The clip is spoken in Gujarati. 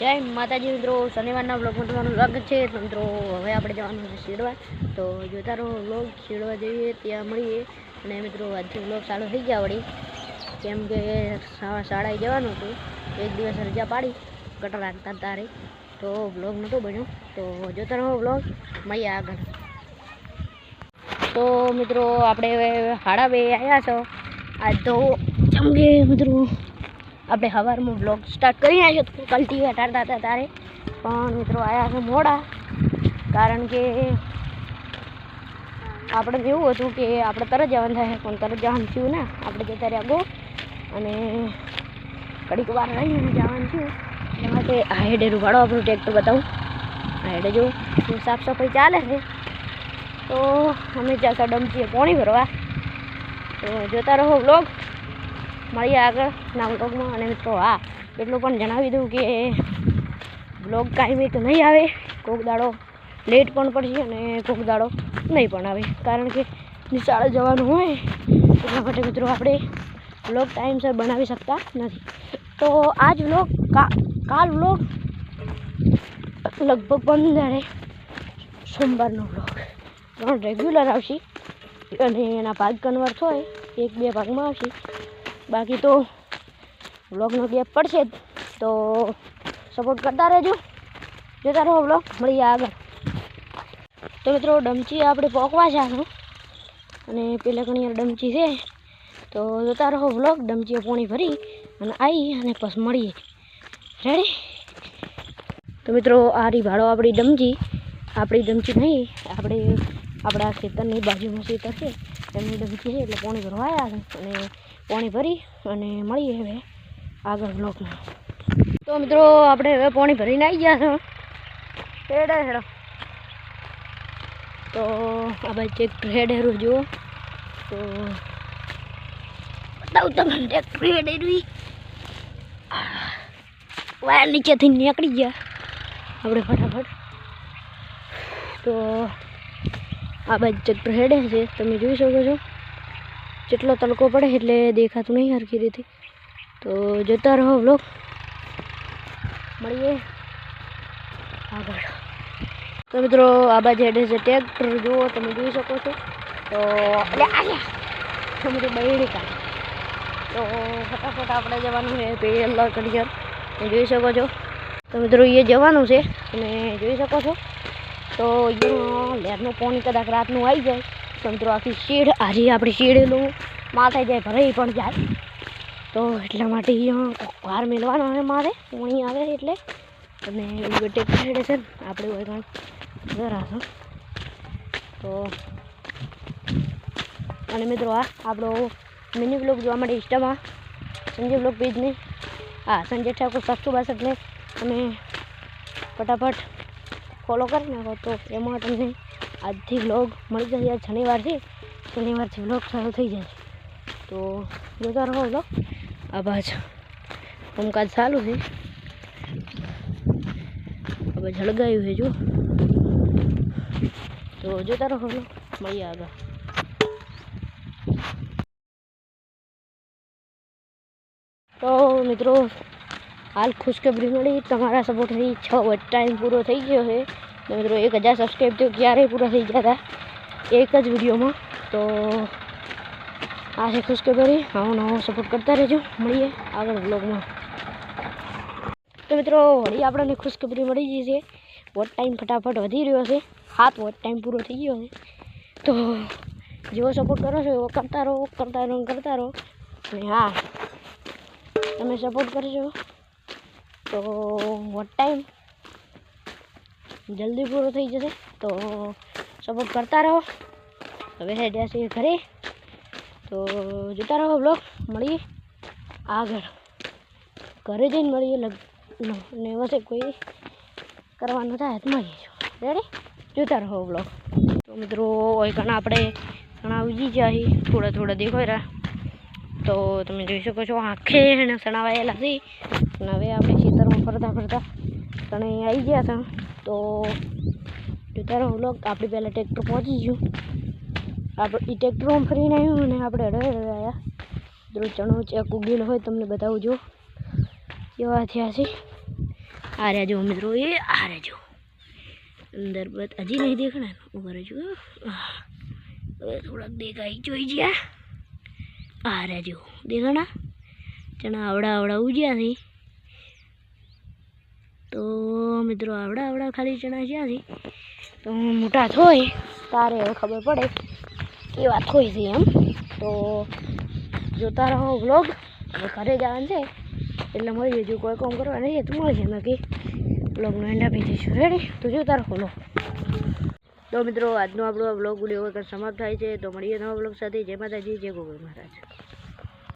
જય માતાજી મિત્રો, શનિવારના બ્લોગમાં તમારું સ્વાગત છે. તો મિત્રો હવે આપણે જવાનું છે શેડવા. તો જોતા રહો બ્લોગ. શેડવા જઈએ ત્યાં મળીએ. અને મિત્રો આજથી બ્લોગ ચાલુ થઈ ગયા વળી, કેમ કે શાળાએ જવાનું હતું. એક દિવસ રજા પાડી ગટર રાખતા તારે, તો બ્લોગ નહોતો બન્યો. તો જોતા રહો બ્લોગ, મળીએ આગળ. તો મિત્રો આપણે હવે 2:30 આવ્યા છો આજ. તો જેમ કે મિત્રો આપણે સવારમાં બ્લોગ સ્ટાર્ટ કરી નાખ્યો હતો, કલ્ટિવેટ હારતા હતા તારે. પણ મિત્રો આવ્યા છે મોડા, કારણ કે આપણે એવું હતું કે આપણે તરત જવાનું થાય, પણ તરત જવાનું થયું ને. આપણે જતા રહ્યા ગો અને ઘડીક વાર રહીને જવાનું થયું. એટલા માટે આ હેડે રૂપાડો આપણું ટ્રેક્ટર બતાવું. આ હેડે જો સાફ સફાઈ ચાલે છે. તો અમે જતા ડમચીએ પાણી ભરવા. તો જોતા રહો બ્લોગ, મળીએ આગળના બ્લોગમાં. અને મિત્રો હા, એટલું પણ જણાવી દઉં કે બ્લોગ કાયમી તો નહીં આવે. કોઈક દાડો લેટ પણ પડશે અને કોઈક દાડો નહીં પણ આવે, કારણ કે નિશાળે જવાનું હોય. એટલા માટે મિત્રો આપણે બ્લોગ ટાઈમસર બનાવી શકતા નથી. તો આજ બ્લોગ કાલ બ્લોગ લગભગ 15 સોમવારનો બ્લોગ 3 રેગ્યુલર આવશે અને એના ભાગ કન્વર્ટ હોય 1-2 ભાગમાં આવશે. બાકી તો બ્લોગનો ગેપ પડશે જ. તો સપોર્ટ કરતા રહેજો, જોતા રહો બ્લોગ, મળીએ આગળ. તો મિત્રો ડમચી આપણે પોકવા છે અને પેલા ઘણી ડમચી છે. તો જોતા રહો બ્લોગ. ડમચીએ પાણી ભરી અને આવી અને પછી મળીએ. રેડી? તો મિત્રો આ રી ભાડો આપણી ડમચી નહીં, આપણા ખેતરની બાજુમાં ખેતર છે એમની ડમચી છે. એટલે પાણી ભરવા આવ્યા છે અને પાણી ભરી અને મળીએ હવે આગળ બ્લોગમાં. તો મિત્રો આપણે હવે પાણી ભરીને આવી ગયા છે હેડે. તો આ ભાઈ ટ્રેક્ટર હેડેરું જુઓ. તો બતાવું તમને ટ્રેક્ટર હેડેરું. વાયર નીચેથી નીકળી ગયા આપણે ફટાફટ. તો આ બાજુ ટ્રેક્ટર હેડે છે, તમે જોઈ શકો છો. જેટલો તડકો પડે એટલે દેખાતું નહીં હરખી રીતે. તો જોતા રહો બ્લોગ, મળીએ આગળ. તો મિત્રો આ બાજુ હેડે છે ટ્રેક્ટર, જુઓ તમે જોઈ શકો છો. તો મિત્રો બૈડી કાઢે. તો ફટાફટ આપણે જવાનું છે પહેલાં કડિયર, તમે જોઈ શકો છો. તો મિત્રો એ જવાનું છે, તમે જોઈ શકો છો. તો અહીંયા લહેરનું પાણી કદાચ રાતનું આવી જાય તો મિત્રો આખી શેડ આજે આપણી શેડેલું માથે જાય, ભરાઈ પણ જાય. તો એટલા માટે અહીંયા વાર મેળવાનો હોય મારે પાણી આવે એટલે. અને ટેક્ટર હેડે છે ને આપણે હોય કાંઈ જરા. તો અને મિત્રો આ આપણો મિની બ્લોગ જોવા માટે ઇન્સ્ટામાં સંજય બ્લોગ પેજને સંજય ઠાકોર 762 તમે ફટાફટ ફોલો કરી નાખો. તો એમાં તમને આજથી બ્લોગ મળી જશે. આજ શનિવારથી બ્લોગ ચાલુ થઈ જાય. તો જોતા રહો બ્લોગ. આ બાજુ કામકાજ ચાલુ છે, હવે ઝળગાયું છે જો. તો જોતા રહો બ્લોગ, મળીએ આગળ. તો મિત્રો હાલ ખુશખબરી મળી, તમારા સપોર્ટથી 6 વોચ ટાઈમ પૂરો થઈ ગયો છે. તો મિત્રો 1000 સબસ્ક્રાઈબ તો ક્યારેય પૂરા થઈ ગયા હતા એક જ વિડીયોમાં. તો આ છે ખુશખબરી. નવો સપોર્ટ કરતા રહેજો, મળીએ આગળ બ્લોગમાં. તો મિત્રો વળી આપણને ખુશખબરી મળી ગઈ છે. વોચ ટાઈમ ફટાફટ વધી રહ્યો છે. 7 વોચ ટાઈમ પૂરો થઈ ગયો છે. તો જેવો સપોર્ટ કરો છો એવો કરતા રહો. અને હા, તમે સપોર્ટ કરજો તો વોચ ટાઈમ જલ્દી પૂરો થઈ જશે. તો સપોર્ટ કરતા રહો. હવે હેડ્યા છે ઘરે. તો જોતા રહો બ્લોગ, મળીએ આગળ. ઘરે જઈને મળીએ ને વસે કોઈ કરવાનું થાય તો મળીએ. રેડી? જોતા રહો બ્લોગ. તો મિત્રો હોય ઘણા આપણે ઘણા ઉજી જાય થોડા દેખાય રહ્યા. તો તમે જોઈ શકો છો આંખે એને સણાવાયેલા છે. અને હવે આપણે ખેતરમાં ફરતા તણે આવી ગયા હતા. તો જોતા રહો બ્લોગ. આપણે પહેલાં ટ્રેક્ટર પહોંચી ગયું. આપણે એ ટ્રેક્ટરમાં ફરીને આવ્યું અને આપણે હળવે આવ્યા. મિત્રો ચણો ચેક ઉગેલો હોય તમને બતાવું જો કેવા થયા છે. आ रहा जो मित्रों, ये आ रहा जो अंदर बत अजी नहीं देखना है ऊपर जो थोड़ा देखा ही जो जिया आ रहा जो देखना चना आवड़ा आवड़ा उज्या थी तो मित्रों आवड़ा आवड़ा खाली चना ज्या थी तो मोटा थोय तारे खबर पड़े कि बात थोई थी एम तो जोता रहो व्लॉग હવે ઘરે જવાનું છે એટલે મળીએ જો કોઈ કામ કરવા નહીં તો મળીએ બાકી વ્લોગનો એન્ડ આપી દઈશું રેડી તો જોતા રહો લો તો મિત્રો આજનો આપણો વ્લોગ વિડીયો વગર સમાપ્ત થાય છે તો મળીએ નવા વ્લોગ સાથે જય માતાજી જય ગોગલ મહારાજ